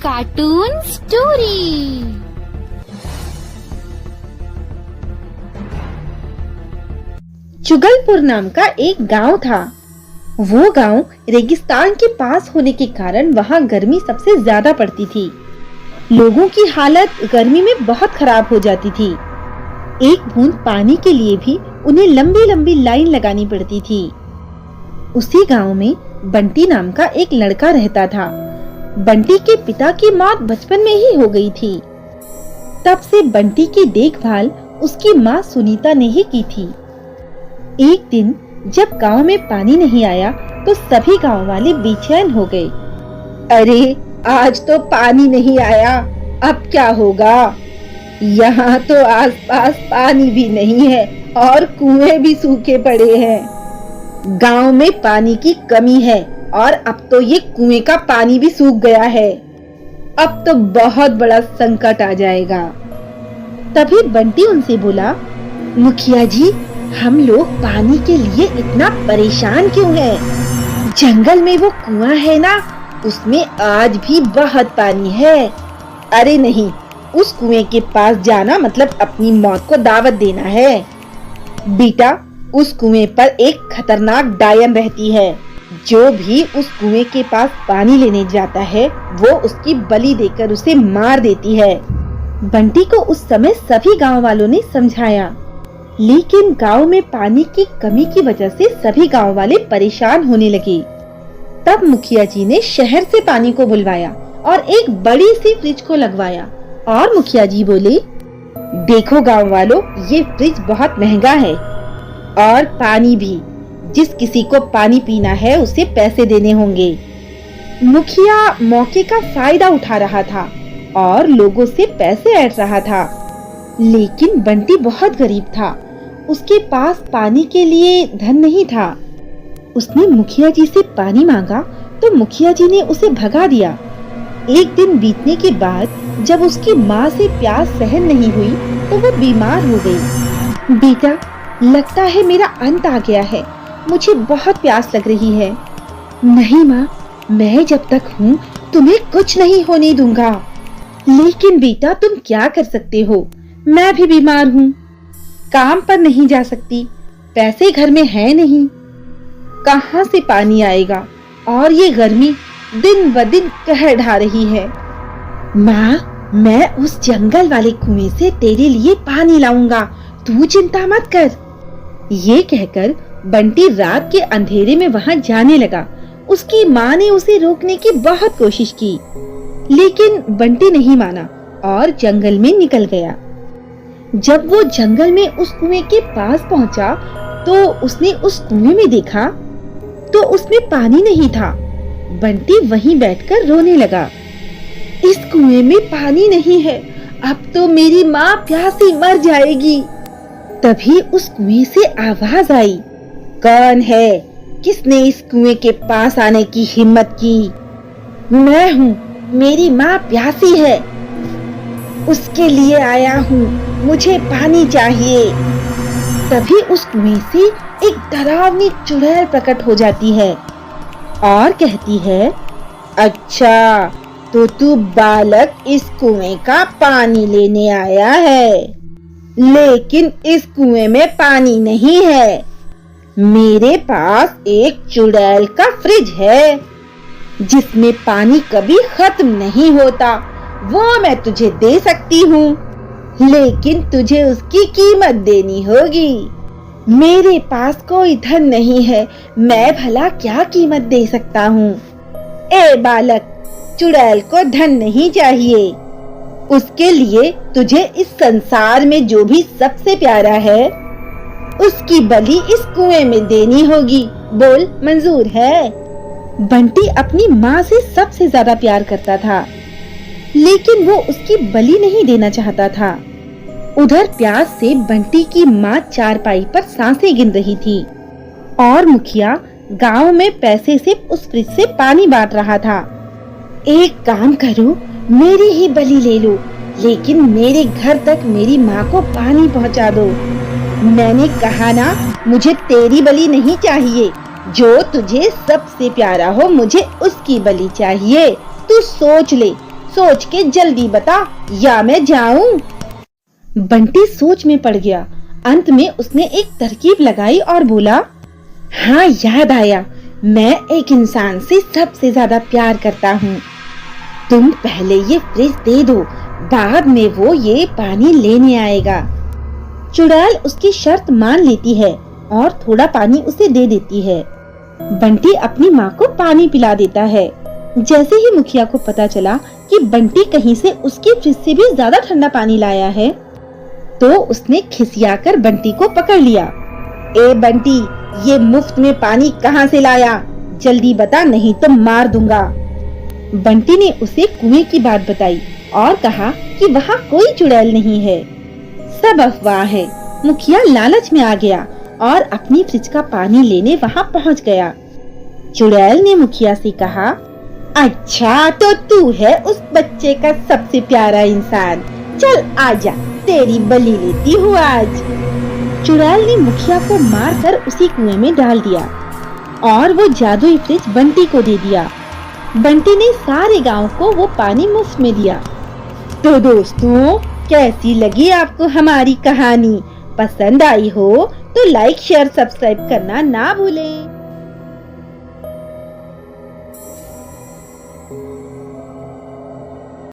Cartoon story. चुगलपुर नाम का एक गांव था। वो गांव रेगिस्तान के पास होने के कारण वहां गर्मी सबसे ज्यादा पड़ती थी। लोगों की हालत गर्मी में बहुत खराब हो जाती थी। एक बूंद पानी के लिए भी उन्हें लंबी लंबी लाइन लगानी पड़ती थी। उसी गांव में बंटी नाम का एक लड़का रहता था। बंटी के पिता की मौत बचपन में ही हो गई थी। तब से बंटी की देखभाल उसकी माँ सुनीता ने ही की थी। एक दिन जब गांव में पानी नहीं आया तो सभी गांव वाले बेचैन हो गए। अरे आज तो पानी नहीं आया, अब क्या होगा? यहाँ तो आसपास पानी भी नहीं है और कुएं भी सूखे पड़े हैं। गांव में पानी की कमी है और अब तो ये कुएं का पानी भी सूख गया है। अब तो बहुत बड़ा संकट आ जाएगा। तभी बंटी उनसे बोला, मुखिया जी, हम लोग पानी के लिए इतना परेशान क्यों हैं? जंगल में वो कुआं है ना, उसमें आज भी बहुत पानी है। अरे नहीं, उस कुएं के पास जाना मतलब अपनी मौत को दावत देना है। बेटा, उस कुएं पर एक खतरनाक डायन रहती है। जो भी उस कुएं के पास पानी लेने जाता है वो उसकी बलि देकर उसे मार देती है। बंटी को उस समय सभी गांव वालों ने समझाया, लेकिन गांव में पानी की कमी की वजह से सभी गांव वाले परेशान होने लगे। तब मुखिया जी ने शहर से पानी को बुलवाया और एक बड़ी सी फ्रिज को लगवाया। और मुखिया जी बोले, देखो गांव वालों, ये फ्रिज बहुत महंगा है और पानी भी। जिस किसी को पानी पीना है उसे पैसे देने होंगे। मुखिया मौके का फायदा उठा रहा था और लोगों से पैसे ऐंठ रहा था। लेकिन बंटी बहुत गरीब था। उसके पास पानी के लिए धन नहीं था। उसने मुखिया जी से पानी मांगा तो मुखिया जी ने उसे भगा दिया। एक दिन बीतने के बाद जब उसकी माँ से प्यास सहन नहीं हुई तो वो बीमार हो गई। बेटा, लगता है मेरा अंत आ गया है, मुझे बहुत प्यास लग रही है। नहीं माँ, मैं जब तक हूँ तुम्हें कुछ नहीं होने दूंगा। लेकिन बेटा, तुम क्या कर सकते हो? मैं भी बीमार हूँ, काम पर नहीं जा सकती, पैसे घर में है नहीं, कहाँ से पानी आएगा? और ये गर्मी दिन ब दिन कहर ढा रही है। माँ, मैं उस जंगल वाले कुएं से तेरे लिए पानी लाऊंगा, तू चिंता मत कर। ये कहकर बंटी रात के अंधेरे में वहां जाने लगा। उसकी माँ ने उसे रोकने की बहुत कोशिश की, लेकिन बंटी नहीं माना और जंगल में निकल गया। जब वो जंगल में उस कुएं के पास पहुंचा तो उसने उस कुएं में देखा तो उसमें पानी नहीं था। बंटी वहीं बैठकर रोने लगा। इस कुएं में पानी नहीं है, अब तो मेरी माँ प्यासी मर जाएगी। तभी उस कुएं से आवाज आई, कौन है? किसने इस कुएं के पास आने की हिम्मत की? मैं हूँ, मेरी माँ प्यासी है, उसके लिए आया हूँ, मुझे पानी चाहिए। तभी उस कुएं से एक डरावनी चुड़ैल प्रकट हो जाती है और कहती है, अच्छा तो तू बालक इस कुएं का पानी लेने आया है, लेकिन इस कुएं में पानी नहीं है। मेरे पास एक चुड़ैल का फ्रिज है जिसमें पानी कभी खत्म नहीं होता, वो मैं तुझे दे सकती हूँ, लेकिन तुझे उसकी कीमत देनी होगी। मेरे पास कोई धन नहीं है, मैं भला क्या कीमत दे सकता हूँ? ए बालक, चुड़ैल को धन नहीं चाहिए, उसके लिए तुझे इस संसार में जो भी सबसे प्यारा है उसकी बलि इस कुएं में देनी होगी। बोल, मंजूर है? बंटी अपनी माँ से सबसे ज्यादा प्यार करता था, लेकिन वो उसकी बलि नहीं देना चाहता था। उधर प्यास से बंटी की माँ चारपाई पर सांसें गिन रही थी और मुखिया गांव में पैसे से उस फ्रिज से पानी बांट रहा था। एक काम करो, मेरी ही बलि ले लो, लेकिन मेरे घर तक मेरी माँ को पानी पहुँचा दो। मैंने कहा ना, मुझे तेरी बलि नहीं चाहिए, जो तुझे सबसे प्यारा हो मुझे उसकी बलि चाहिए। तू सोच ले, सोच के जल्दी बता या मैं जाऊं। बंटी सोच में पड़ गया। अंत में उसने एक तरकीब लगाई और बोला, हाँ याद आया, मैं एक इंसान से सबसे ज्यादा प्यार करता हूँ। तुम पहले ये फ्रिज दे दो, बाद में वो ये पानी लेने आएगा। चुड़ैल उसकी शर्त मान लेती है और थोड़ा पानी उसे दे देती है। बंटी अपनी माँ को पानी पिला देता है। जैसे ही मुखिया को पता चला कि बंटी कहीं से उसके फ्रिज से भी ज्यादा ठंडा पानी लाया है, तो उसने खिसियाकर बंटी को पकड़ लिया। ए बंटी, ये मुफ्त में पानी कहाँ से लाया? जल्दी बता, नहीं तो मार दूंगा। बंटी ने उसे कुएं की बात बताई और कहा कि वहाँ कोई चुड़ैल नहीं है, सब अफवाह है। मुखिया लालच में आ गया और अपनी फ्रिज का पानी लेने वहाँ पहुँच गया। चुड़ैल ने मुखिया से कहा, अच्छा तो तू है उस बच्चे का सबसे प्यारा इंसान, चल आजा, तेरी बलि लेती हूँ आज। चुड़ैल ने मुखिया को मारकर उसी कुएं में डाल दिया और वो जादुई फ्रिज बंटी को दे दिया। बंटी ने सारे गांव को वो पानी मुफ्त में दिया। तो दोस्तों, कैसी लगी आपको हमारी कहानी? पसंद आई हो तो लाइक शेयर सब्सक्राइब करना ना भूलें।